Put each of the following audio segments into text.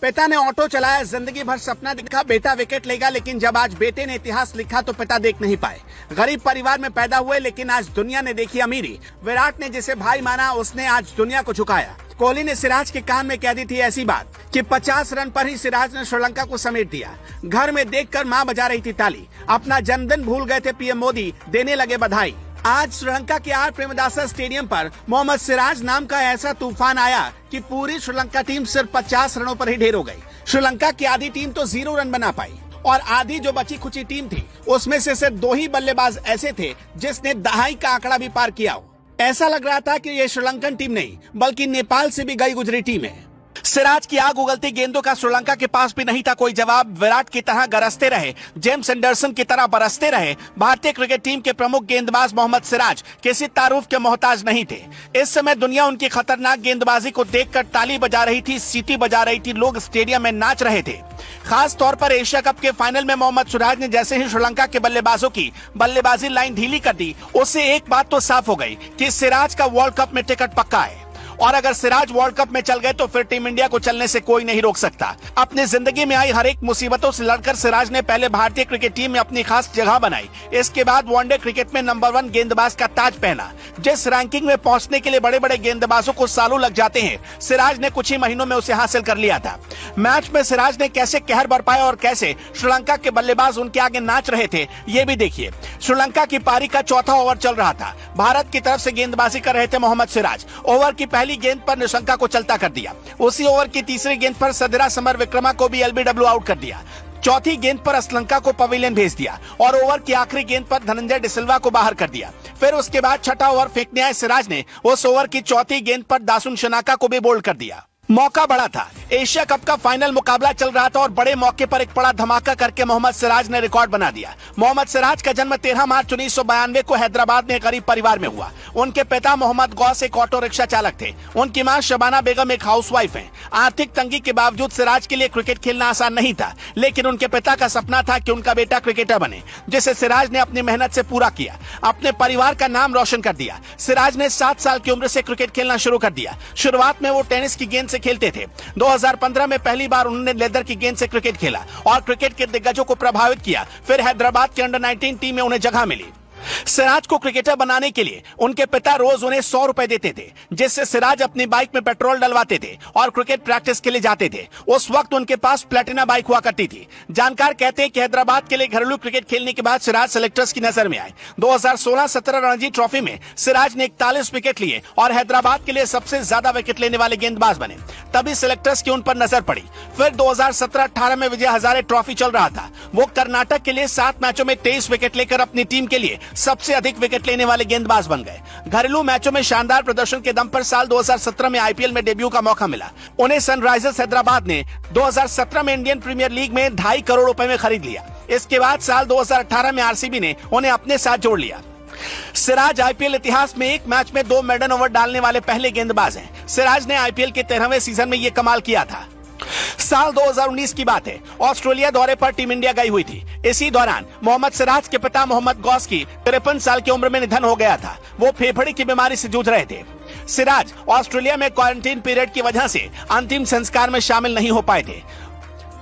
पिता ने ऑटो चलाया, जिंदगी भर सपना देखा बेटा विकेट लेगा, लेकिन जब आज बेटे ने इतिहास लिखा तो पिता देख नहीं पाए। गरीब परिवार में पैदा हुए, लेकिन आज दुनिया ने देखी अमीरी। विराट ने जिसे भाई माना, उसने आज दुनिया को झुकाया। कोहली ने सिराज के कान में कह दी थी ऐसी बात कि 50 रन पर ही सिराज ने श्रीलंका को समेट दिया। घर में देखकर मां बजा रही थी ताली। अपना जन्मदिन भूल गए थे पीएम मोदी, देने लगे बधाई। आज श्रीलंका के आर प्रेमदासा स्टेडियम पर मोहम्मद सिराज नाम का ऐसा तूफान आया कि पूरी श्रीलंका टीम सिर्फ 50 रनों पर ही ढेर हो गई। श्रीलंका की आधी टीम तो 0 रन बना पाई और आधी जो बची खुची टीम थी उसमें से सिर्फ 2 ही बल्लेबाज ऐसे थे जिसने दहाई का आंकड़ा भी पार किया हो। ऐसा लग रहा था कि ये श्रीलंकन टीम नहीं बल्कि नेपाल से भी गई गुजरी टीम है। सिराज की आग उगलती गेंदों का श्रीलंका के पास भी नहीं था कोई जवाब। विराट की तरह गरजते रहे, जेम्स एंडरसन की तरह बरसते रहे। भारतीय क्रिकेट टीम के प्रमुख गेंदबाज मोहम्मद सिराज किसी तारुफ के मोहताज नहीं थे। इस समय दुनिया उनकी खतरनाक गेंदबाजी को देखकर ताली बजा रही थी, सीटी बजा रही थी, लोग स्टेडियम में नाच रहे थे। खास तौर पर एशिया कप के फाइनल में मोहम्मद सिराज ने जैसे ही श्रीलंका के बल्लेबाजों की बल्लेबाजी लाइन ढीली कर दी, उससे एक बात तो साफ हो गई कि सिराज का वर्ल्ड कप में टिकट पक्का है। और अगर सिराज वर्ल्ड कप में चल गए तो फिर टीम इंडिया को चलने से कोई नहीं रोक सकता। अपनी जिंदगी में आई हर एक मुसीबतों से लड़कर सिराज ने पहले भारतीय क्रिकेट टीम में अपनी खास जगह बनाई। इसके बाद वनडे क्रिकेट में नंबर 1 गेंदबाज का ताज पहना। जिस रैंकिंग में पहुंचने के लिए बड़े बड़े गेंदबाजों को सालों लग जाते हैं, सिराज ने कुछ ही महीनों में उसे हासिल कर लिया था। मैच में सिराज ने कैसे कहर बरपाया और कैसे श्रीलंका के बल्लेबाज उनके आगे नाच रहे थे, ये भी देखिए। श्रीलंका की पारी का चौथा ओवर चल रहा था। भारत की तरफ से गेंदबाजी कर रहे थे मोहम्मद सिराज। ओवर की पहली गेंद पर निशंका को चलता कर दिया। उसी ओवर की तीसरी गेंद पर सदरा समर विक्रमा को भी एलबीडब्ल्यू आउट कर दिया। चौथी गेंद पर श्रीलंका को पवेलियन भेज दिया और ओवर की आखिरी गेंद पर धनंजय डिसिल्वा को बाहर कर दिया। फिर उसके बाद छठा ओवर फेंकने आए सिराज ने उस ओवर की चौथी गेंद पर दासुन शनाका को भी बोल्ड कर दिया। मौका बड़ा था, एशिया कप का फाइनल मुकाबला चल रहा था और बड़े मौके पर एक बड़ा धमाका करके मोहम्मद सिराज ने रिकॉर्ड बना दिया। मोहम्मद सिराज का जन्म 13 मार्च 1992 को हैदराबाद में गरीब परिवार में हुआ। उनके पिता मोहम्मद गौस एक ऑटो रिक्शा चालक थे। उनकी मां शबाना बेगम एक हाउसवाइफ हैं। आर्थिक तंगी के बावजूद सिराज के लिए क्रिकेट खेलना आसान नहीं था, लेकिन उनके पिता का सपना था कि उनका बेटा क्रिकेटर बने, जिसे सिराज ने अपनी मेहनत से पूरा किया। अपने परिवार का नाम रोशन कर दिया। सिराज ने 7 साल की उम्र से क्रिकेट खेलना शुरू कर दिया। शुरुआत में वो टेनिस की गेंद से खेलते थे। 2015 में पहली बार उन्होंने लेदर की गेंद से क्रिकेट खेला और क्रिकेट के दिग्गजों को प्रभावित किया। फिर हैदराबाद के अंडर 19 टीम में उन्हें जगह मिली। सिराज को क्रिकेटर बनाने के लिए उनके पिता रोज उन्हें 100 रुपए देते थे, जिससे सिराज अपनी बाइक में पेट्रोल डलवाते थे और क्रिकेट प्रैक्टिस के लिए जाते थे। उस वक्त उनके पास प्लेटिना बाइक हुआ करती थी। जानकार कहते हैं कि हैदराबाद के लिए घरेलू क्रिकेट खेलने के बाद सिराज सेलेक्टर्स की नजर में आए। 2016-17 रणजी ट्रॉफी में सिराज ने 41 विकेट लिए और हैदराबाद के लिए सबसे ज्यादा विकेट लेने वाले गेंदबाज बने। तभी सिलेक्टर्स की उन पर नजर पड़ी। फिर 2017-18 में विजय हजारे ट्रॉफी चल रहा था। वो कर्नाटक के लिए 7 मैचों में 23 विकेट लेकर अपनी टीम के लिए सबसे अधिक विकेट लेने वाले गेंदबाज बन गए। घरेलू मैचों में शानदार प्रदर्शन के दम पर साल 2017 में आईपीएल में डेब्यू का मौका मिला। उन्हें सनराइजर्स हैदराबाद ने 2017 में इंडियन प्रीमियर लीग में 2.5 करोड़ रुपए में खरीद लिया। इसके बाद साल 2018 में आरसीबी ने उन्हें अपने साथ जोड़ लिया। सिराज आईपीएल इतिहास में एक मैच में 2 मेडन ओवर डालने वाले पहले गेंदबाज हैं। सिराज ने आईपीएल के 13वें सीजन में ये कमाल किया था। साल 2019 की बात है। ऑस्ट्रेलिया दौरे पर टीम इंडिया गई हुई थी। इसी दौरान मोहम्मद सिराज के पिता मोहम्मद गौस की 53 साल की उम्र में निधन हो गया था। वो फेफड़े की बीमारी से जूझ रहे थे। सिराज ऑस्ट्रेलिया में क्वारंटीन पीरियड की वजह से अंतिम संस्कार में शामिल नहीं हो पाए थे।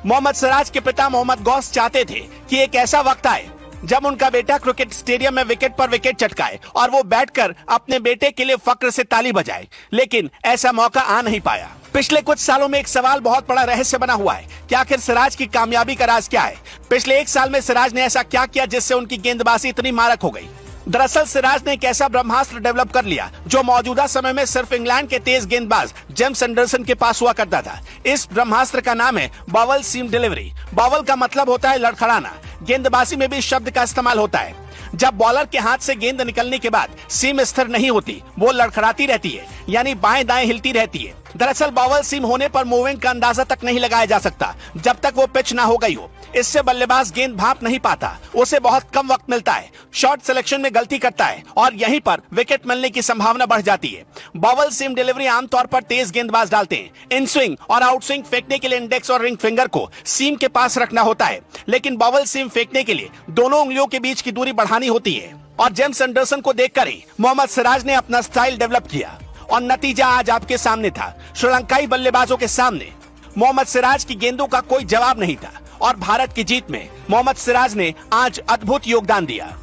मोहम्मद सिराज के पिता मोहम्मद गौस चाहते थे कि एक ऐसा वक्त आए जब उनका बेटा क्रिकेट स्टेडियम में विकेट पर विकेट चटकाए और वो बैठकर अपने बेटे के लिए फक्र से ताली बजाए, लेकिन ऐसा मौका आ नहीं पाया। पिछले कुछ सालों में एक सवाल बहुत बड़ा रहस्य बना हुआ है कि आखिर सिराज की कामयाबी का राज क्या है। पिछले 1 साल में सिराज ने ऐसा क्या किया जिससे उनकी गेंदबाजी इतनी मारक हो गई। दरअसल सिराज ने एक ऐसा ब्रह्मास्त्र डेवलप कर लिया जो मौजूदा समय में सिर्फ इंग्लैंड के तेज गेंदबाज जेम्स एंडरसन के पास हुआ करता था। इस ब्रह्मास्त्र का नाम है बावल सीम डिलीवरी। बावल का मतलब होता है लड़खड़ाना। गेंदबाजी में भी इस शब्द का इस्तेमाल होता है। जब बॉलर के हाथ से गेंद निकलने के बाद सीम स्थिर नहीं होती, वो लड़खड़ाती रहती है, यानी बाएं दाएं हिलती रहती है। दरअसल बावल सीम होने पर मूवमेंट का अंदाजा तक नहीं लगाया जा सकता जब तक वो पिच ना हो गई हो। इससे बल्लेबाज गेंद भांप नहीं पाता, उसे बहुत कम वक्त मिलता है, शॉट सिलेक्शन में गलती करता है और यहीं पर विकेट मिलने की संभावना बढ़ जाती है। बावल सीम डिलीवरी आमतौर पर तेज गेंदबाज डालते हैं। इन स्विंग और आउट स्विंग फेंकने के लिए इंडेक्स और रिंग फिंगर को सीम के पास रखना होता है, लेकिन बावल सीम फेंकने के लिए दोनों उंगलियों के बीच की दूरी बढ़ानी होती है। और जेम्स एंडरसन को देखकर ही मोहम्मद सिराज ने अपना स्टाइल डेवलप किया और नतीजा आज आपके सामने था। श्रीलंकाई बल्लेबाजों के सामने मोहम्मद सिराज की गेंदों का कोई जवाब नहीं था और भारत की जीत में मोहम्मद सिराज ने आज अद्भुत योगदान दिया।